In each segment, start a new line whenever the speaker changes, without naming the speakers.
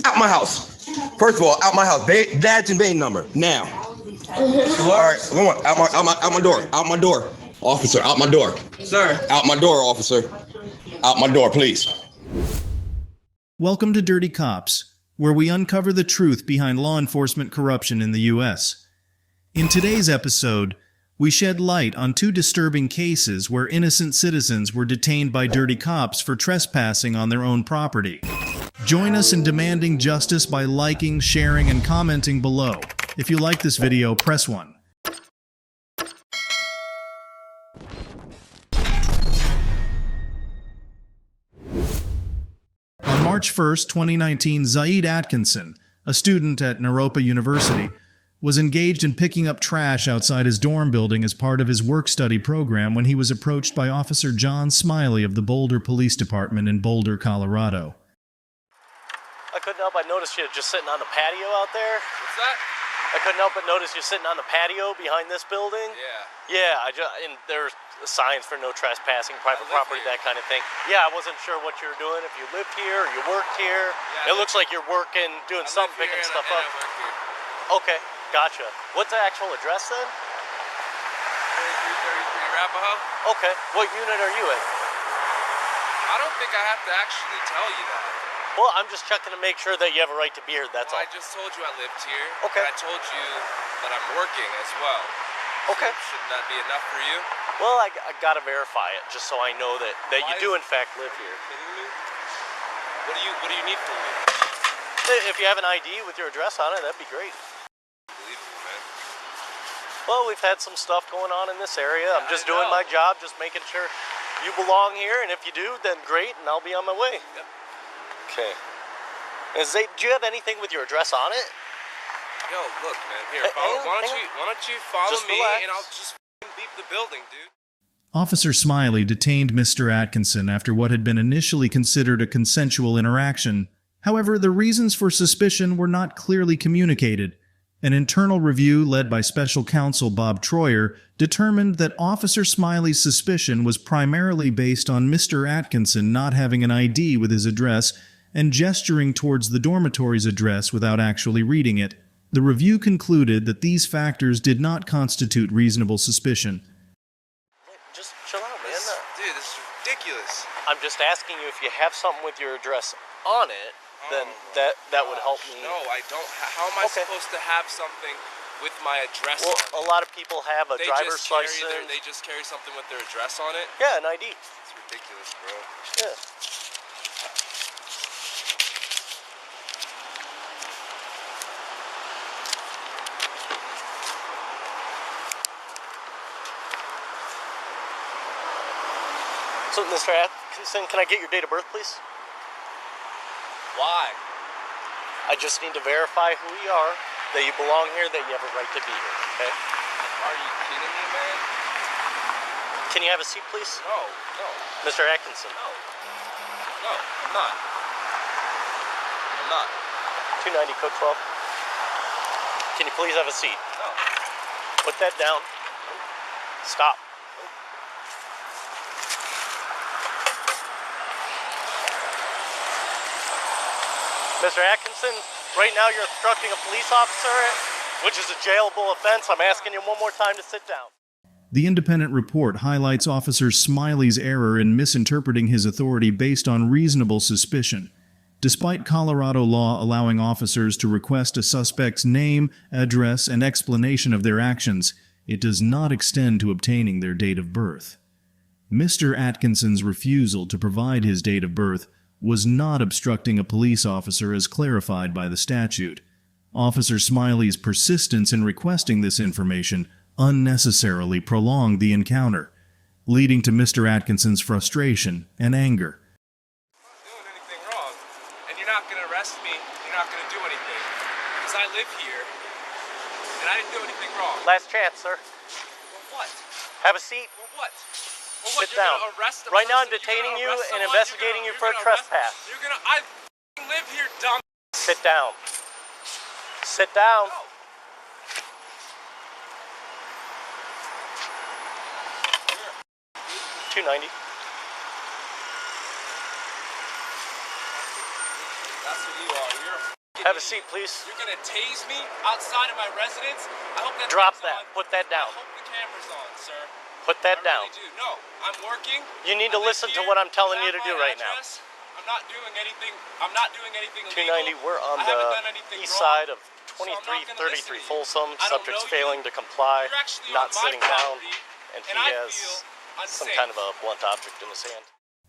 Out my house. First of all, out my house. Badge and vein number now. All right, come on. Out my door. Out my door, officer. Out my door, sir. Out my door, officer. Out my door, please.
Welcome to Dirty Cops, where we uncover the truth behind law enforcement corruption in the U.S. In today's episode, we shed light on two disturbing cases where innocent citizens were detained by dirty cops for trespassing on their own property. Join us in demanding justice by liking, sharing, and commenting below. If you like this video, press 1. On March 1, 2019, Zaid Atkinson, a student at Naropa University, was engaged in picking up trash outside his dorm building as part of his work-study program when he was approached by Officer John Smiley of the Boulder Police Department in Boulder, Colorado.
I couldn't help but notice you just sitting on the patio out there.
What's that?
I couldn't help but notice you sitting on the patio behind this building.
Yeah.
Yeah, and there's signs for no trespassing, private property,
here.
that kind of thing. Yeah, I wasn't sure what you were doing, if you lived here or you worked here.
Yeah,
it looks like you're working, doing something, picking stuff up.
I work here.
Okay, gotcha. What's the actual address then?
3333 Arapahoe.
Okay, what unit are you in?
I don't think I have to actually tell you that.
Well, I'm just checking to make sure that you have a right to be here, that's
Well,
all.
I just told you I lived here.
Okay.
And I told you that I'm working as well.
Okay.
So shouldn't that be enough for you?
Well, I gotta verify it, just so I know that you do in fact live here.
Are you kidding me? What do you need from me?
If you have an ID with your address on it, that'd be great.
Unbelievable, man.
Well, we've had some stuff going on in this area. I'm just
I
doing
know.
my job, just making sure you belong here, and if you do, then great, and I'll be on my way.
Yep.
Okay. Do you have anything with your address on it?
Yo, look, man. Here,
Hey,
why don't you follow
Just
me
relax.
and I'll just beep the building, dude.
Officer Smiley detained Mr. Atkinson after what had been initially considered a consensual interaction. However, the reasons for suspicion were not clearly communicated. An internal review led by Special Counsel Bob Troyer determined that Officer Smiley's suspicion was primarily based on Mr. Atkinson not having an ID with his address and gesturing towards the dormitory's address without actually reading it. The review concluded that these factors did not constitute reasonable suspicion.
Just chill out, man.
Dude, this is ridiculous.
I'm just asking you if you have something with your address on it, then that would help me.
No, I don't. How am I supposed to have something with my address
Well,
on it?
a lot of people have a driver's license.
They just carry something with their address on it?
Yeah, an ID.
It's ridiculous, bro.
Yeah. So, Mr. Atkinson, can I get your date of birth, please?
Why?
I just need to verify who you are, that you belong here, that you have a right to be here, okay?
Are you kidding me, man?
Can you have a seat, please?
No.
Mr. Atkinson.
No, I'm not. I'm not.
290 Cook 12. Can you please have a seat?
No.
Put that down. Stop. Mr. Atkinson, right now you're obstructing a police officer, which is a jailable offense. I'm asking you one more time to sit down.
The independent report highlights Officer Smiley's error in misinterpreting his authority based on reasonable suspicion. Despite Colorado law allowing officers to request a suspect's name, address, and explanation of their actions, it does not extend to obtaining their date of birth. Mr. Atkinson's refusal to provide his date of birth was not obstructing a police officer as clarified by the statute. Officer Smiley's persistence in requesting this information unnecessarily prolonged the encounter, leading to Mr. Atkinson's frustration and anger.
I'm not doing anything wrong. And you're not going to arrest me. You're not going to do anything. Because I live here. And I didn't do anything wrong.
Last chance, sir.
Well, what?
Have a seat.
Well, what? Well,
Sit down.
Arrest
Right now I'm detaining you and investigating you for a trespass.
I live here, dumb.
Sit down. Sit down.
No.
290.
That's what you are. You're a f***ing
Have a
idiot.
seat, please.
You're gonna tase me outside of my residence? I hope that
Drop
thing's
that.
on.
Put that down.
I hope the camera's on, sir.
Put that
I
down.
really do. No, I'm working.
You need to
I live
listen to
here.
what I'm telling you
have
to do
my
right now.
address. I'm not doing anything. I'm not doing anything
290,
illegal.
we're on
I haven't done
the
anything
east
wrong,
side of
so I'm not gonna
2333
listen to you.
Folsom.
I don't
Subject's
know you.
failing to comply,
You're actually
not
on my
sitting down,
property,
and he
I
has
feel
some
unsafe.
kind of a blunt object in his hand.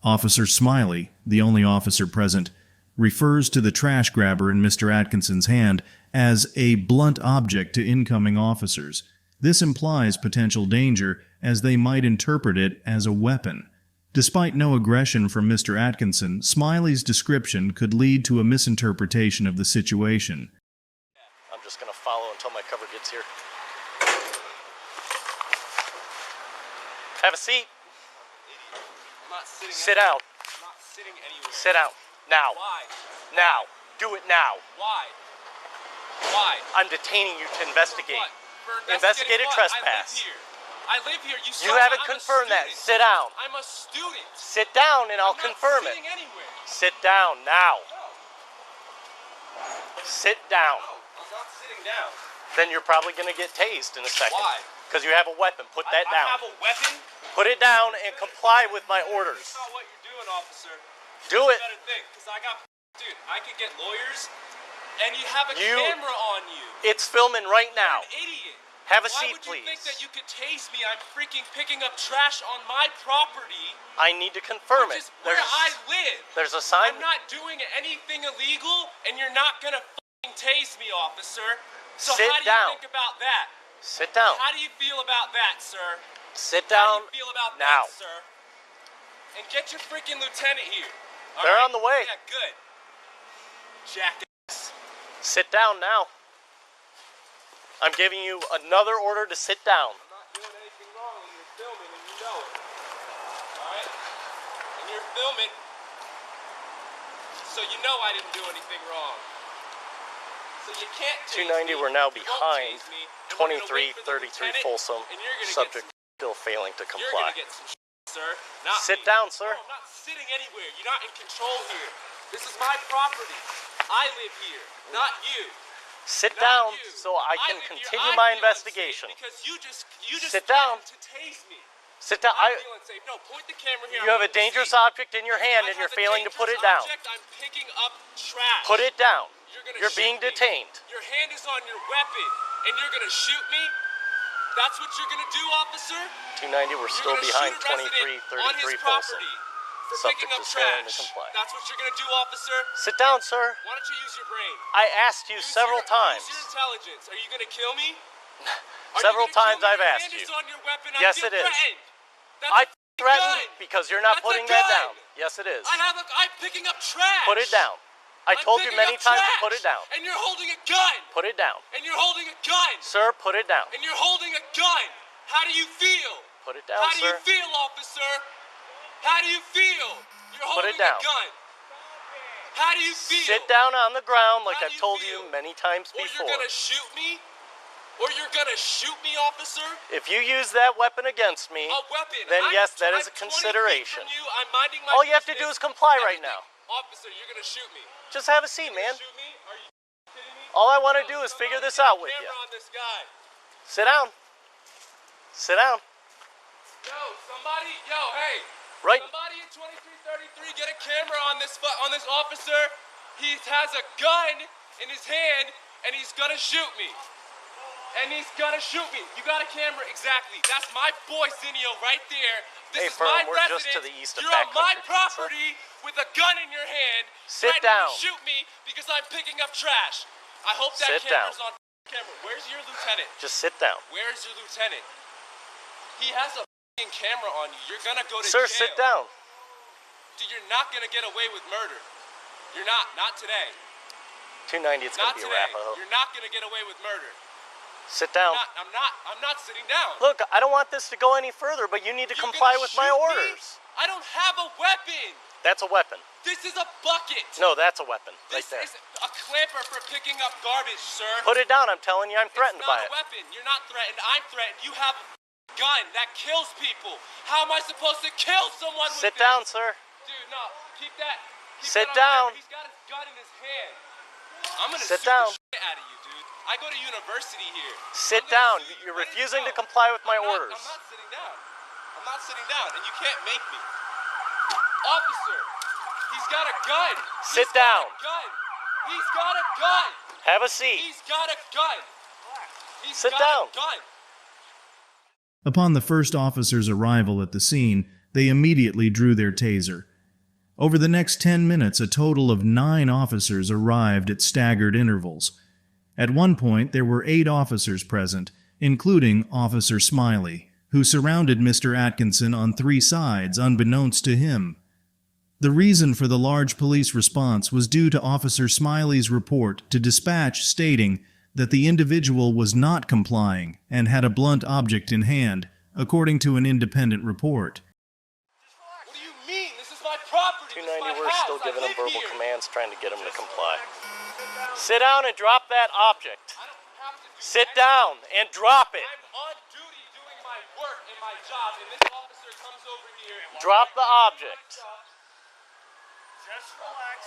Officer Smiley, the only officer present, refers to the trash grabber in Mr. Atkinson's hand as a blunt object to incoming officers. This implies potential danger, as they might interpret it as a weapon. Despite no aggression from Mr. Atkinson, Smiley's description could lead to a misinterpretation of the situation.
I'm just going to follow until my cover gets here. Have a seat.
I'm not sitting.
Sit down.
I'm not sitting anywhere.
Sit down. Now.
Why?
Now. Do it now.
Why? Why?
I'm detaining you to investigate.
For
Investigated
what?
trespass.
I live here.
You haven't confirmed that. Sit down.
I'm a student.
Sit down and I'll confirm
I'm not
it.
sitting anywhere.
Sit down now. Sit down.
No, I'm not sitting down.
Then you're probably going to get tased in a second.
Why?
Because you have a weapon. Put that down.
I have a weapon?
Put it down and comply with my orders.
That's not what you're doing, officer.
Do it.
You better think, because dude, I could get lawyers, and you have a
You-
camera on you.
It's filming right now.
You're an idiot.
Have a
Why
seat,
would you
please.
think that you could tase me? I'm freaking picking up trash on my property,
I need to confirm
which
it.
is where I live.
There's a sign.
I'm not doing anything illegal, and you're not gonna fucking tase me, officer. So
Sit
how do
down.
you think about that?
Sit down.
How do you feel about that, sir?
Sit
How
down
do you feel about
now.
that, sir? And get your freaking lieutenant here. All
They're
right?
on the way.
Yeah, good. Jackass.
Sit down now. I'm giving you another order to sit down.
I'm not doing anything wrong, and you're filming, and you know it. All right? And you're filming, so you know I didn't do anything wrong. So you can't tase
290,
me,
we're now
you won't
behind
tase me, and we're gonna wait for the
2333
lieutenant,
Folsom.
and you're gonna
Subject
get
still failing to
some, you're
comply.
gonna get some sir. Not
Sit
me.
down, sir.
No, I'm not sitting anywhere. You're not in control here. This is my property. I live here, not you.
Sit
Not
down
you.
so I can
live here.
continue
I
my
feel
investigation.
unsafe because you just
Sit down.
threatened to tase me.
Sit down.
I feel unsafe. No, point the camera here.
You have a dangerous object in your hand and you're failing to put it down.
I'm picking up trash.
Put it down.
You're
You're being
shoot me.
detained.
Your hand is on your weapon, and you're gonna shoot me. That's what you're gonna do, officer.
290, we're still
You're
behind
gonna shoot a resident on his
2333 Folsom.
property for
Subject
picking up
is failing to
trash.
comply.
That's what you're gonna do, officer.
Sit down, sir.
Why don't you use your brain?
I asked you several times.
Use your intelligence. Are you gonna kill me?
Several times I've
Your
asked
hand
you.
is on your weapon.
Yes,
I feel
it is.
threatened. That's
I
a
threatened
gun.
because you're not
That's a
putting that
gun.
down. Yes, it is.
I'm picking up trash.
Put it down. I
I'm
told you
picking
many
up
times to
trash,
put it down.
And you're holding a gun.
Put it down.
And you're holding a gun.
Sir, put it down.
And you're holding a gun. How do you feel?
Put it down,
How do you
sir.
feel, officer? How do you feel? You're holding
it down.
a gun. How do you feel?
Sit down on the ground like
How do
I've
you
told
feel?
you many times
Or
before.
you're gonna shoot me? Or you're gonna shoot me, officer?
If you use that weapon against me,
A weapon.
then yes, that is a
I'm 20 feet
consideration.
from you. I'm minding my
All you have to do
business.
is comply right
Everything-
now.
Officer, you're gonna shoot me.
Just have a seat,
You're
man.
gonna shoot me? Are you kidding me?
All I want to
Yo,
do is
somebody
figure this
get a
out with you.
camera on this guy.
Sit down. Sit down.
Hey.
Right.
Somebody in 2333, get a camera on this officer. He has a gun in his hand, and he's gonna shoot me. You got a camera? Exactly. That's my boy, Zinio, right there.
Hey,
This is
Fern,
my
we're
residence.
just to the east of
You're on my
Backcountry Pizza.
property with a gun in your hand.
Sit
threatening
down.
to shoot me because I'm picking up trash. I hope that
Sit
camera's
down.
on camera. Where's your lieutenant?
Just sit down.
Where's your lieutenant? He has a f***ing camera on you. You're gonna go to
Sir,
jail.
sit down.
Dude, you're not gonna get away with murder. You're not. Not today.
290, it's going
Not
to be a
today.
Arapaho.
You're not gonna get away with murder.
Sit down.
I'm not sitting down.
Look, I don't want this to go any further, but you need to
You're
comply
gonna
with my
shoot me?
orders.
I don't have a weapon.
That's a weapon.
This is a bucket.
No, that's a weapon. Right
This
there.
is a clamper for picking up garbage, sir.
Put it down. I'm telling you, I'm threatened
It's
by it.
not a weapon. You're not threatened. I'm threatened. You have a gun that kills people. How am I supposed to kill someone with
Sit
this?
down, sir.
Dude, no. Keep that.
Sit down.
He's got his gun in his hand. I'm gonna
Sit
shoot
down.
the shit out of you, dude. I go to university here.
Sit
I'm gonna
down.
shoot you.
You're
Ready to
refusing to
go.
comply with my
I'm not-
orders.
I'm not sitting down. I'm not sitting down, and you can't make me. Officer, he's got a gun.
Sit
He's got
down.
a gun. He's got a gun.
Have a seat.
He's got a gun. He's
Sit
got
down.
a gun.
Upon the first officer's arrival at the scene, they immediately drew their taser. Over the next 10 minutes, a total of 9 officers arrived at staggered intervals. At one point, there were 8 officers present, including Officer Smiley, who surrounded Mr. Atkinson on 3 sides, unbeknownst to him. The reason for the large police response was due to Officer Smiley's report to dispatch stating that the individual was not complying and had a blunt object in hand, according to an independent report.
What do you mean? This is my property.
290,
this is my
we're
house.
still giving
I
him
live
verbal
here.
commands, trying to get him to comply. Sit down and drop that object.
I don't have to do
Sit
anything.
down and drop it.
I'm on duty doing my work and my job, and this officer comes over here.
Drop the object.
Just relax.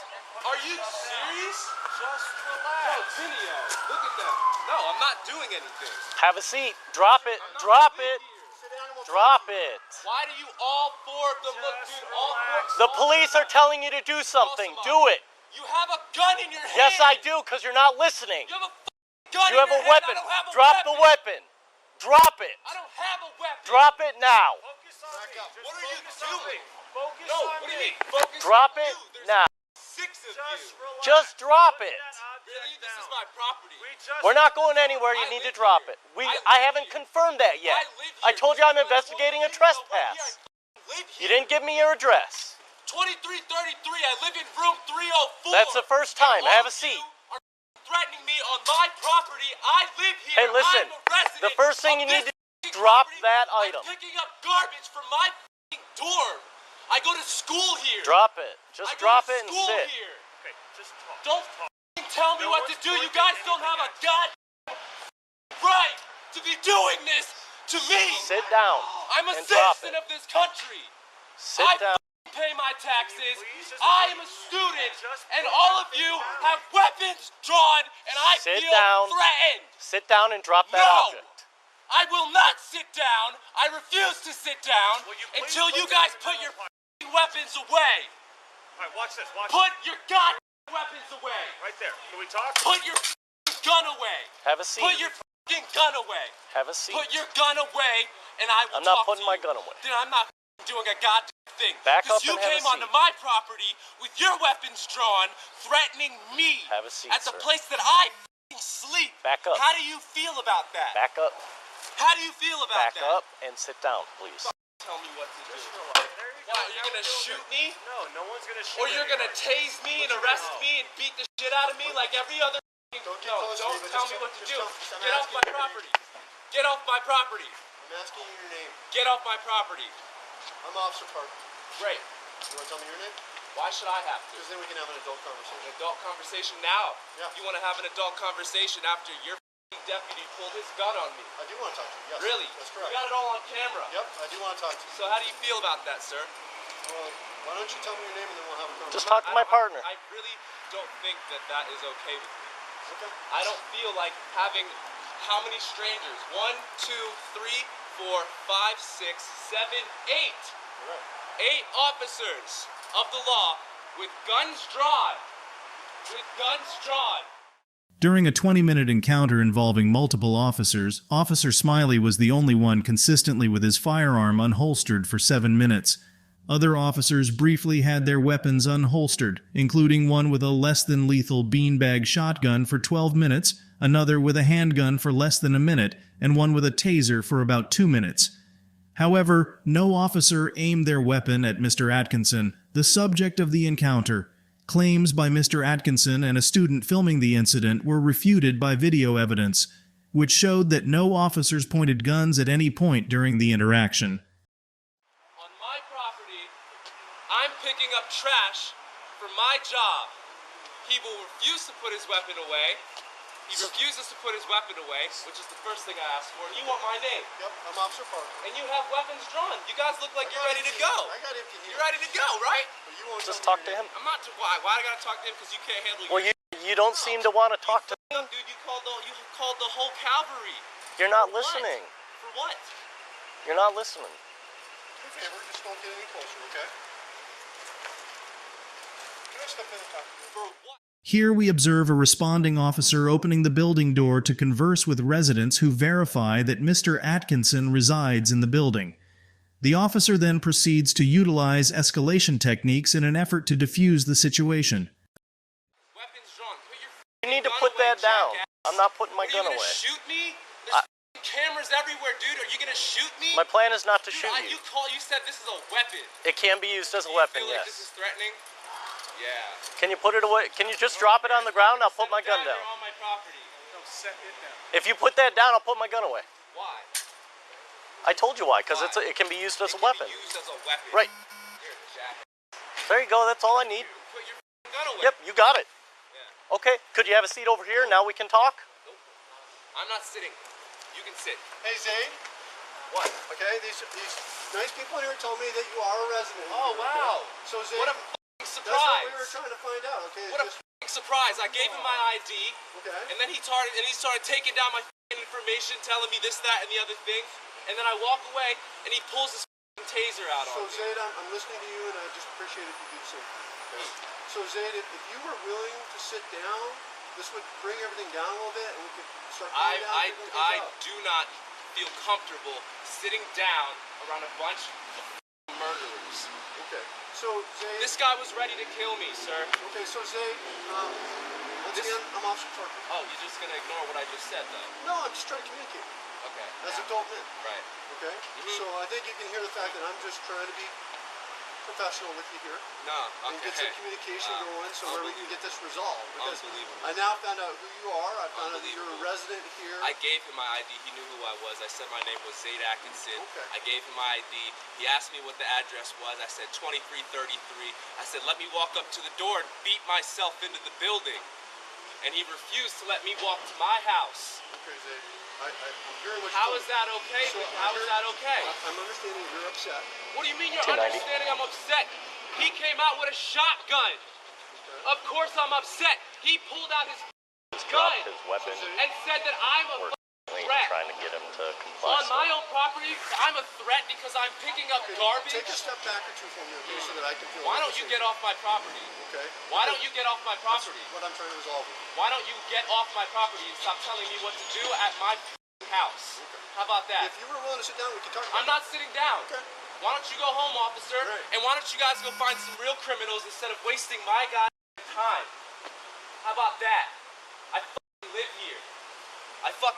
Are you serious?
Just
No,
relax.
Tinio, look at them. No, I'm not doing anything.
Have a seat. Drop it.
I'm not
Drop
live
it.
here.
Sit down and we'll
Drop it.
Why do you all 4 of them look,
Just
dude? All 4.
relax.
The police are telling you to do something. Do it.
You have a gun in your hand.
Yes, I do, because you're not listening.
You have a gun
You
in
have
your
a
hand.
weapon.
I don't have a
Drop
weapon.
the weapon. Drop it.
I don't have a weapon.
Drop it now.
Focus on me. Just
What are you
focus on
doing?
me. Focus
No,
on
what do you
me.
mean? Focus
Drop
on
it
you. There's
now.
6 of
Just
you.
relax.
Just drop
Put
it.
that object
Really? This is
down.
my property.
We just
We're not going anywhere. You
I
need to
live
drop
here.
it.
I
I
live
haven't
here.
confirmed that yet.
I live
I
here.
told you I'm
This is my
investigating a
home. You know what?
trespass.
I live here.
You didn't give me your address.
2333. I live in room 304.
That's the first time.
And all
Have a
of
seat.
you are threatening me on my property. I live here.
Hey, listen.
I'm a resident
The first thing
of
you need
this
to drop
property.
that
I'm
item.
picking up garbage from my dorm. I go to school here.
Drop it.
I
Just
go
drop
to
it and
school
sit.
Here.
Okay, just talk.
Don't tell me
No
what to
one's
do. You
pointing
guys don't have a
anything
god right to be doing this to me.
Sit down
I'm a
and drop
citizen
it.
of this country.
Sit
I
down.
pay my taxes.
Please just-
I am a student,
Just
and
put
all
that
of you
down.
have weapons drawn, and I
Sit
feel
down.
threatened.
Sit down and drop that
No.
object.
I will not sit down. I refuse to sit down
Will you please
until you
put
guys
that
put
down?
your weapons away.
All right, watch this. Watch
Put your god weapons away.
this. Right there. Can we talk?
Put your gun away.
Have a seat.
Put your gun away.
Have a seat.
Put your gun away, and I will
I'm not
talk
putting
to
my
you.
gun away.
Then I'm not doing a goddamn thing.
Back up
Because you
and have a
came onto
seat.
my property with your weapons drawn, threatening me
Have a seat,
at the
sir.
place that I sleep.
Back up.
How do you feel about that?
Back up.
How do you feel about
Back
that?
up and sit down, please.
Tell me what to do.
Just relax. There you go.
What, you're
Now
gonna
we feel
shoot
good.
me?
No, no one's gonna shoot
Or you're gonna
anybody.
tase me and
Put your
arrest
gun
me and beat the shit out of me like every other.
Don't get
No,
close to me,
don't
but
tell
just
me
tell-
what to
just
do.
tell- just- I'm
Get off
asking
my
you your
property. Get off my property.
I'm asking you your name.
Get off my property.
I'm Officer Parker.
Great.
You want to tell me your name?
Why should I have to?
Because then we can have an adult conversation.
An adult conversation now.
Yeah.
You want to have an adult conversation after your deputy pulled his gun on me.
I do want to talk to you. Yes.
Really?
That's
We
correct.
got it all on camera.
Yep, I do want to talk to you.
So how do you feel about that, sir?
Well, why don't you tell me your name and then we'll have a conversation.
Just talk to my partner.
I really don't think that that is okay with me.
Okay.
I don't feel like having how many strangers? 1, 2, 3, 4, 5, 6, 7, 8.
You're right.
8 officers of the law with guns drawn. With guns drawn.
During a 20-minute encounter involving multiple officers, Officer Smiley was the only one consistently with his firearm unholstered for 7 minutes. Other officers briefly had their weapons unholstered, including one with a less-than-lethal beanbag shotgun for 12 minutes, another with a handgun for less than a minute, and one with a taser for about 2 minutes. However, no officer aimed their weapon at Mr. Atkinson, the subject of the encounter. Claims by Mr. Atkinson and a student filming the incident were refuted by video evidence, which showed that no officers pointed guns at any point during the interaction.
On my property, I'm picking up trash for my job. He will refuse to put his weapon away. He refuses to put his weapon away, which is the first thing I asked for, and you want my name.
Yep, I'm Officer Parker.
And you have weapons drawn. You guys look like you're ready to go.
I got empty hands.
You're ready to go, right?
But you won't
Just
tell
talk
me
to
your
him.
I'm not. Why I gotta talk to him? Because you can't handle
Well,
your...
you don't seem to want to talk to
Dude,
me.
you called the whole cavalry.
You're not
For what?
listening.
For what?
You're not listening.
Do me a favor, just don't get any closer, okay? Can I step in and talk to you?
For what?
Here we observe a responding officer opening the building door to converse with residents who verify that Mr. Atkinson resides in the building. The officer then proceeds to utilize escalation techniques in an effort to defuse the situation.
Weapons drawn. Put your
You need to
gun
put
away,
that down.
jackass.
I'm not putting my
Are
gun
you gonna
away.
shoot me? There's cameras everywhere, dude. Are you gonna shoot me?
My plan is not to
Dude,
shoot you.
You said this is a weapon.
It can be used as a
Do you
weapon,
feel like this is
yes.
threatening? Yeah.
Can you put it away? Can you just drop it on the ground? I'll put my gun down.
You're on my property.
No, set it down.
If you put that down, I'll put my gun away.
Why?
I told you why, because
Why?
it can be used as a
It can
weapon.
be used as a weapon.
Right.
You're a jackass.
There you go. That's all I need.
Put your gun away.
Yep, you got it.
Yeah.
Okay, could you have a seat over here? Now we can talk.
Nope. I'm not sitting. You can sit.
Hey, Zane.
What?
Okay, these nice people in here told me that you are a resident.
Oh, wow.
So, Zane,
What a f***ing
that's
surprise.
what we were trying to find out, okay?
What a
Just,
f***ing surprise. I gave him my ID,
okay.
and then he started taking down my f***ing information, telling me this, that, and the other thing. And then I walk away, and he pulls his f***ing taser out
So,
on me.
Zayd, I'm listening to you, and I just appreciate if you do the same thing. Okay? So, Zayd, if you were willing to sit down, this would bring everything down a little bit, and we could start going down and figuring
I
things out.
do not feel comfortable sitting down around a bunch of murderers.
Okay. So, Zayd.
This guy was ready to kill me, sir.
Okay, so Zayd, once again, I'm Officer Parker.
Oh, you're just gonna ignore what I just said, though?
No, I'm just trying to communicate
Okay.
as
yeah.
adult men.
Right.
Okay. So I think you can hear the fact that I'm just trying to be professional with you here
No.
and
Okay.
get some communication going, so where we can get this resolved. Because
Unbelievable.
I now found out who you are. I found out that you're a
Unbelievable.
resident here.
I gave him my ID. He knew who I was. I said my name was Zayd Atkinson.
Okay.
I gave him my ID. He asked me what the address was. I said 2333. I said, let me walk up to the door and beat myself into the building. And he refused to let me walk to my house.
Okay, Zayd. I'm hearing what
How
you're
is that okay?
So
How is that okay?
I'm understanding you're upset.
What do you mean you're
290.
understanding I'm upset? He came out with a shotgun. Of course I'm upset. He pulled out his
Dropped
gun
his weapon.
and said that I'm a threat.
Trying to get him to comply.
On my own property, I'm a threat because I'm picking up garbage.
Take a step back or two from me, okay, so that I can feel.
Why don't you get off my property?
Okay.
Why don't you get off my
That's
property?
what I'm trying to resolve.
Why don't you get off my property and stop telling me what to do at my house? How about that?
If you were willing to sit down, we could talk about
I'm not sitting down.
Okay.
Why don't you go home, officer?
Right.
And why don't you guys go find some real criminals instead of wasting my time? How about that? I fucking live here.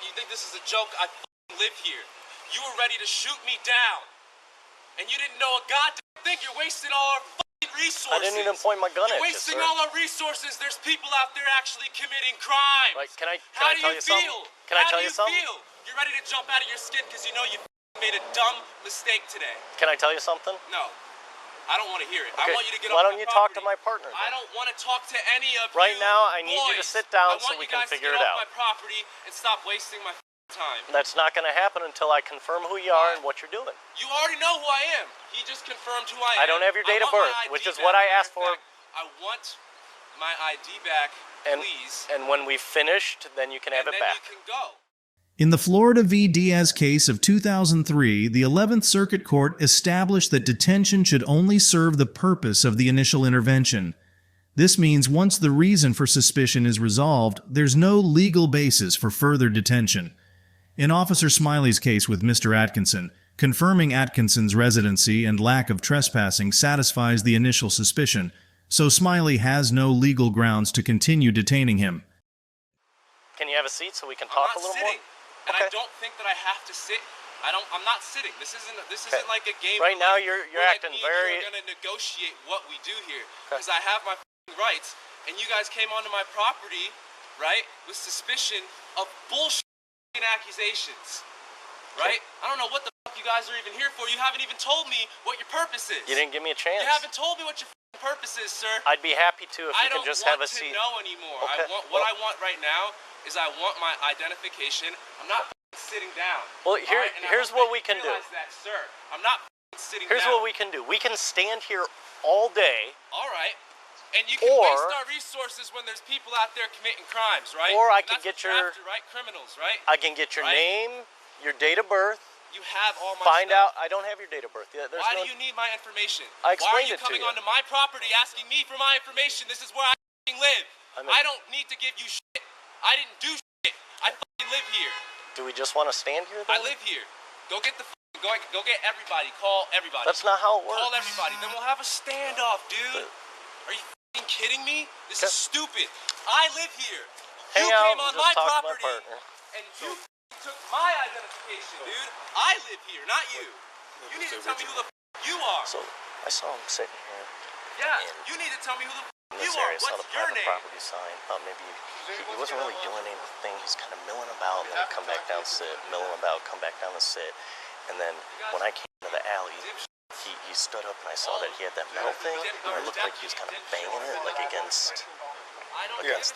You think this is a joke? I fucking live here. You were ready to shoot me down. And you didn't know a goddamn thing. You're wasting all our fucking resources.
I didn't even point my gun
You're
at you,
wasting
sir.
all our resources. There's people out there actually committing crimes.
Right, can I
How
tell
do
you
you
something?
feel?
Can I
How
tell
do
you
you
something?
feel? You're ready to jump out of your skin because you know you made a dumb mistake today.
Can I tell you something?
No. I don't want to hear it.
Okay,
I want you to get
why
off
don't
my
you talk to
property.
my partner then?
I don't want to talk to any of
Right
you
now, I need you to
boys.
sit down so
I want
we
you
can
guys
figure
to
it
get
out.
off my property and stop wasting my time.
That's not going to happen until I confirm who you are and what you're doing.
You already know who I am. He just confirmed who I am.
I don't have your date of
want my
birth, which
ID
is what
back.
I asked for.
In fact, I want my ID back,
And,
please.
and when we've finished, then you can have
and
it
then
back.
you can go.
In the Florida v. Diaz case of 2003, the 11th Circuit Court established that detention should only serve the purpose of the initial intervention. This means once the reason for suspicion is resolved, there's no legal basis for further detention. In Officer Smiley's case with Mr. Atkinson, confirming Atkinson's residency and lack of trespassing satisfies the initial suspicion, so Smiley has no legal grounds to continue detaining him.
Can you have a seat so we can
I'm
talk
not
a little
sitting.
more?
And
Okay.
I don't think that I have to sit. I'm not sitting. This isn't like a game.
Right now, you're
where, like,
acting
me and
very-
you are gonna negotiate what we do here because I have my rights, and you guys came onto my property, right, with suspicion of bullshit accusations, right? I don't know what the fuck you guys are even here for. You haven't even told me what your purpose is.
You didn't give me a chance.
You haven't told me what your purposes, sir.
I'd be happy to if
I
you
don't
can just have a
want to
seat.
know anymore.
Okay,
What I want right now is I want my identification. I'm not sitting down.
Well,
all right? And I
here's
hope
what we
that
can
you
do.
realize that, sir. I'm not sitting
Here's
down.
what we can do. We can stand here all day,
All right. And you can waste our resources when there's people out there committing crimes, right?
or I
And
can
that's
get
what you're
your,
after, right? Criminals, right?
I can get your
Right?
name, your date of birth.
You have all my
Find
stuff.
out. I don't have your date of birth. Yeah,
Why do you need my information?
I
Why are
explained
you
it to
coming
you.
onto my property asking me for my information? This is where I live. I don't need to give you shit. I didn't do shit. I live here.
Do we just want to stand here?
I
Then?
live here. Go get the go get everybody. Call everybody.
That's not how it works.
Call everybody. Then we'll have a standoff, dude. Are you kidding me? This is stupid. I live here.
Hang
You
out
came on
and
my
just talk to my
property
partner.
and you took my identification, dude. I live here, not you. You need to tell me who the you are.
So I saw him sitting here
Yeah, you need to tell me who the
in
you
this
are.
area. Saw
What's
the
your
private
name?
property sign. Thought maybe he wasn't really doing anything. He's kind of milling about, and then he'd come back down, sit, milling about, come back down to sit, and then when I came to the alley, he stood up and I saw that he had that metal thing, and it looked like he was kind of banging it like against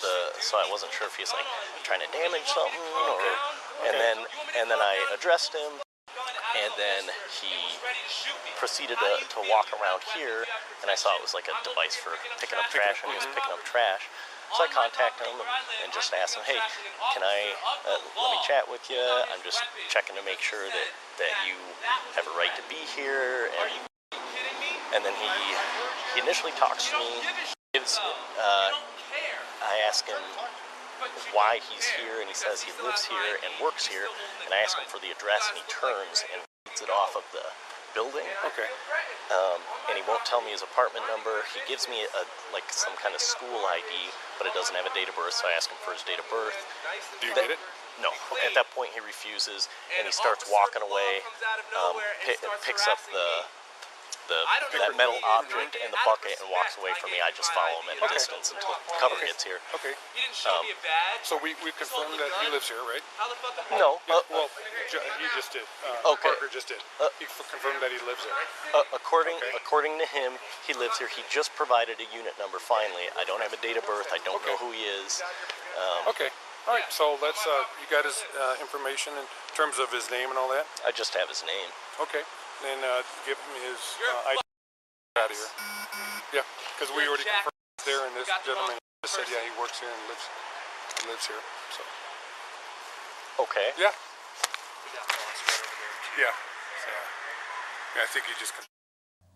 the. So I wasn't sure if he was like trying to damage something, or and then I addressed him. And then he proceeded to walk around here, and I saw it was like a device for picking up trash, and he was picking up trash. So I contacted him and just asked him, hey, can I, let me chat with you? I'm just checking to make sure that you have a right to be here. And then he initially talks to me, I ask him why he's here, and he says he lives here and works here, and I ask him for the address, and he turns and reads it off of the building.
Okay.
And he won't tell me his apartment number. He gives me like some kind of school ID, but it doesn't have a date of birth, so I ask him for his date of birth.
Do you get it?
No. At that point, he refuses, and he starts walking away, picks up that metal object and the bucket and walks away from me. I just follow him at a distance until cover gets here.
Okay.
He didn't show me a badge.
So we confirmed that he lives here, right?
How the fuck am I?
No.
Well, he just did.
Okay.
Parker just did. He confirmed that he lives there.
According to him, he lives here. He just provided a unit number. Finally, I don't have a date of birth. I don't know who he is.
Okay. All right. So let's. You got his information in terms of his name and all that.
I just have his name.
Okay. Then give him his ID out of here. Yeah, because we already confirmed he's there, and this gentleman just said, yeah, he works here and lives here. So.
Okay.
Yeah. Yeah. I think he just.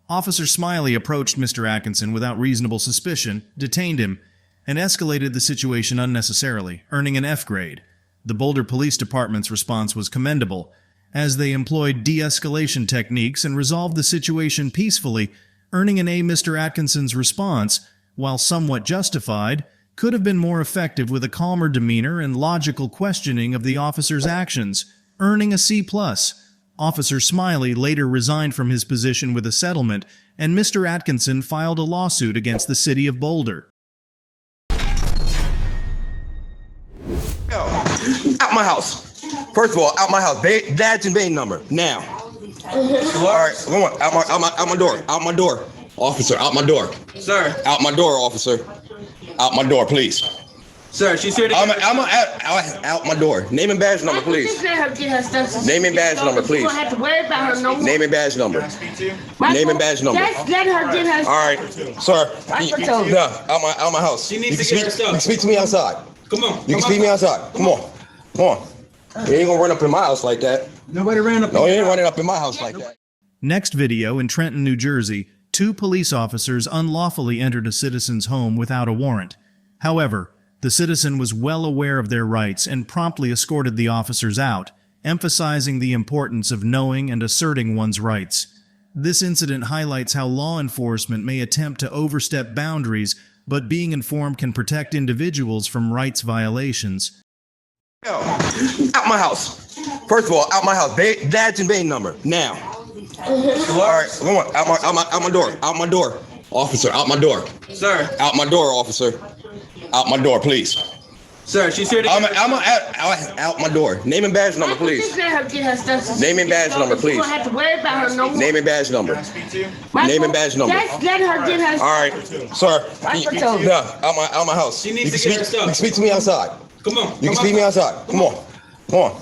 Officer Smiley approached Mr. Atkinson without reasonable suspicion, detained him, and escalated the situation unnecessarily, earning an F grade. The Boulder Police Department's response was commendable, as they employed de-escalation techniques and resolved the situation peacefully, earning an A. Mr. Atkinson's response, while somewhat justified, could have been more effective with a calmer demeanor and logical questioning of the officer's actions, earning a C+. Officer Smiley later resigned from his position with a settlement, and Mr. Atkinson filed a lawsuit against the city of Boulder.
Out my house. First of all, out my house. Badge and vein number. Now. All right, come on. Out my door. Out my door. Officer, out my door.
Sir,
Out my door, officer. Out my door, please.
sir, she's here to
Out my door. Name and badge number, please.
Just let her get her stuff.
Name and badge number, please.
You don't have to worry about her no more.
Name and badge number. Name and badge number.
Just let her get her
All right, sir.
That's what told you.
No, out my house.
She needs
You
to
can
get her
speak-
stuff.
You can speak to me outside.
Come on.
You can speak to me outside. Come on. Come on. You ain't gonna run up in my house like that.
Nobody ran up.
No, you ain't running up in my house like that.
Next video in Trenton, New Jersey, 2 police officers unlawfully entered a citizen's home without a warrant. However, the citizen was well aware of their rights and promptly escorted the officers out, emphasizing the importance of knowing and asserting one's rights. This incident highlights how law enforcement may attempt to overstep boundaries, but being informed can protect individuals from rights violations.
Out my house. First of all, out my house. Badge and vein number. Now. All right, come on. Out my door. Out my door. Officer, out my door.
Sir,
Out my door, officer. Out my door, please.
Sir, she's here to
I'm out my door. Name and badge number, please.
Just let her get her stuff.
Name and badge number,
You
please.
don't have to worry about her no more.
Name and badge number. Name and badge number.
Just let her get her stuff.
All right, sir. Yeah, out my house.
She needs
You
to
can
get her
speak-
stuff.
You can speak to me outside.
Come on.
You can speak to me outside. Come on.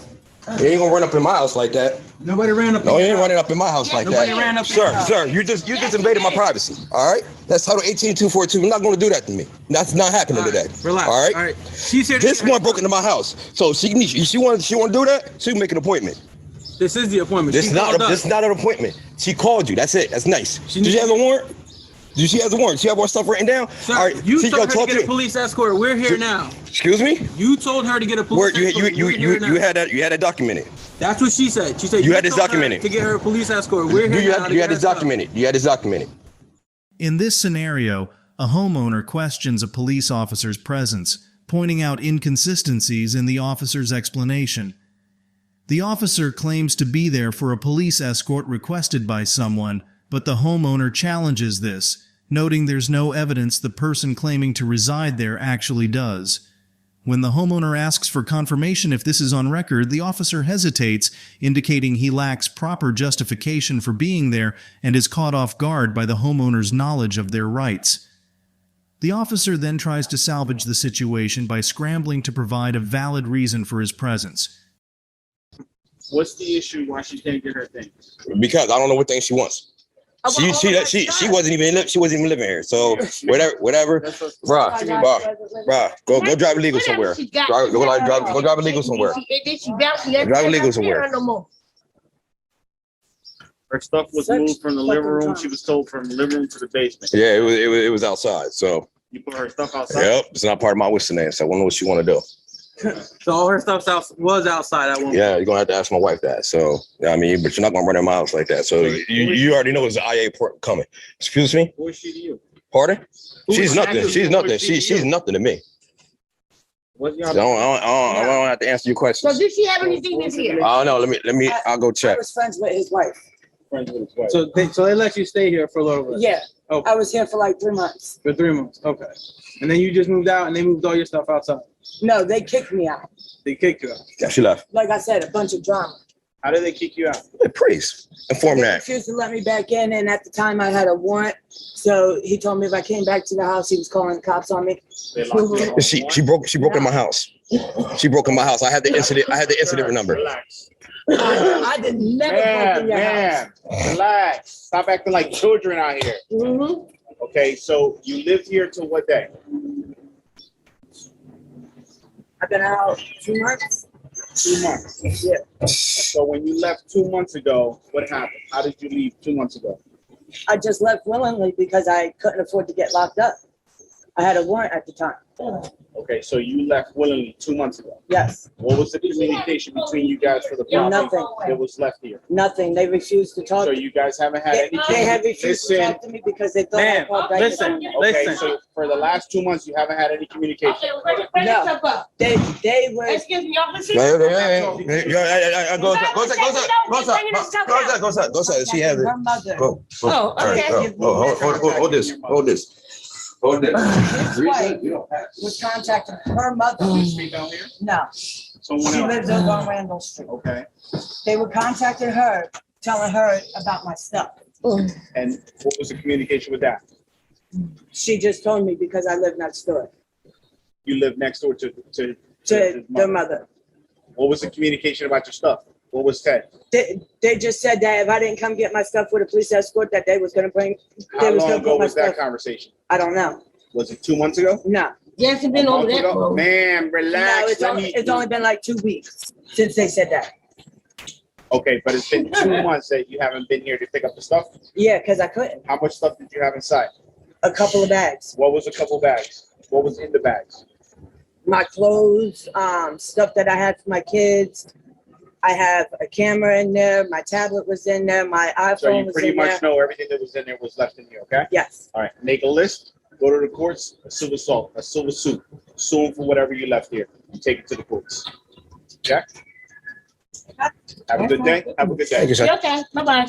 You ain't gonna run up in my house like that.
Nobody ran up.
No, you ain't running up in my house like
Nobody
that.
ran up.
Sir, you just invaded my privacy. All right? That's Title 18242. You're not gonna do that to me. That's not happening today.
Relax.
All right?
All right. She's here.
This one broke into my house. So she want to do that, she can make an appointment.
This is the appointment.
This
She
is not
called us.
an appointment. She called you. That's it. That's nice. Did she have a warrant? She has a warrant. She have our stuff written down?
Sir,
All right.
you
she
told her
talk
to get a police escort. We're here now.
Excuse me?
You told her to get a police
Where
escort. We're here now.
you had that documented.
That's what she said. She said
You had this
told her
documented.
to get her a police escort. We're here now.
You had this documented. You had this documented.
In this scenario, a homeowner questions a police officer's presence, pointing out inconsistencies in the officer's explanation. The officer claims to be there for a police escort requested by someone, but the homeowner challenges this, noting there's no evidence the person claiming to reside there actually does. When the homeowner asks for confirmation if this is on record, the officer hesitates, indicating he lacks proper justification for being there and is caught off guard by the homeowner's knowledge of their rights. The officer then tries to salvage the situation by scrambling to provide a valid reason for his presence.
What's the issue why she can't get her things?
Because I don't know what thing she wants. She wasn't even living here. So whatever. Bruh, go drive illegal somewhere. Go drive illegal somewhere. Drive illegal somewhere.
Her stuff was moved from the living room. She was told from the living room to the basement.
Yeah, it was outside. So
You put her stuff outside.
yep, it's not part of my wish today. So I don't know what you want to do.
So all her stuff was outside at one point.
Yeah, you're gonna have to ask my wife that. So yeah, I mean, but you're not gonna run in my house like that. So you already know there's an IA coming. Excuse me?
Who is she to you?
Pardon? She's
exactly
nothing. She's
who
nothing.
is she to
She's
you?
nothing to me.
What's
I
y'all?
don't have to answer your
So
questions.
did she have anything this here?
I don't know. Let me. I'll go
I
check.
was friends with his wife.
Friends with his wife.
So they let you stay here for a little bit.
Yeah,
Oh,
I was here for like 3 months.
for 3 months. Okay. And then you just moved out, and they moved all your stuff outside.
No, they kicked me out.
They kicked you out.
Yeah, she left.
Like I said, a bunch of drama.
How did they kick you out?
Yeah, please inform
They
that.
refused to let me back in, and at the time I had a warrant. So he told me if I came back to the house, he was calling the cops on me.
They locked you up.
She broke in my house. She broke in my house. I had the incident number.
Relax.
I did never break in your house.
Relax. Stop acting like children out here.
Mm-hmm.
Okay, so you lived here till what day?
I've been out 2 months.
2 months.
Yeah,
So when you left 2 months ago, what happened? How did you leave 2 months ago?
I just left willingly because I couldn't afford to get locked up. I had a warrant at the time.
Okay, so you left willingly 2 months ago.
Yes,
What was the communication between you guys for the property
Nothing.
that was left here?
nothing. They refused to talk.
So you guys haven't had any.
They had refused to
Listen,
talk to me because they thought I
Ma'am,
called back.
listen,
okay,
listen.
so for the last 2 months, you haven't had any communication.
No. They were.
Excuse me, officer.
Go outside. She has it.
Her mother.
Go.
Oh,
All right,
okay.
go. Hold this.
His wife was contacting her mother.
Speak down here.
No,
Someone
she
else.
lives over on Randall Street.
Okay,
They were contacting her, telling her about my stuff.
and what was the communication with that?
She just told me because I live next door
You live next door to
to
his
their mother.
What was the communication about your stuff? What was said?
They just said that if I didn't come get my stuff with a police escort, that they was gonna bring.
How
They was
long
gonna
ago
put my
was that
stuff.
conversation?
I don't know.
Was it 2 months ago?
No,
Yes, it's been
A
over
month
that
ago?
long.
Man,
no,
relax.
it's only been like 2 weeks since they said that.
Okay, but it's been 2 months that you haven't been here to pick up the stuff.
Yeah, because I couldn't.
How much stuff did you have inside?
A couple of bags,
What was a couple bags? What was in the bags?
my clothes, stuff that I had for my kids. I have a camera in there. My tablet was in there. My iPhone
So you
was
pretty
in there.
much know everything that was in there was left in here, okay?
Yes.
All right, make a list, go to the courts, a silver salt, a silver suit, sue them for whatever you left here. You take it to the courts. Okay? Have a good day. Have a good day.
Thank you, sir.
Okay, bye-bye.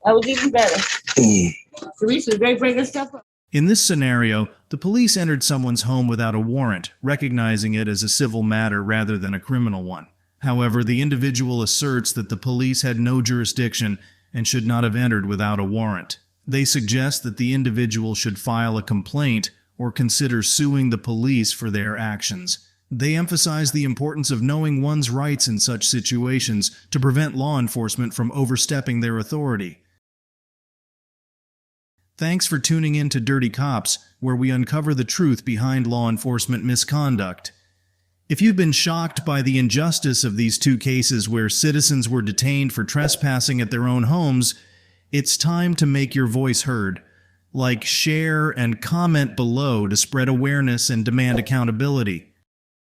That was even better. Teresa's great bringing stuff up.
In this scenario, the police entered someone's home without a warrant, recognizing it as a civil matter rather than a criminal one. However, the individual asserts that the police had no jurisdiction and should not have entered without a warrant. They suggest that the individual should file a complaint or consider suing the police for their actions. They emphasize the importance of knowing one's rights in such situations to prevent law enforcement from overstepping their authority. Thanks for tuning in to Dirty Cops, where we uncover the truth behind law enforcement misconduct. If you've been shocked by the injustice of these two cases where citizens were detained for trespassing at their own homes, it's time to make your voice heard. Like, share, and comment below to spread awareness and demand accountability.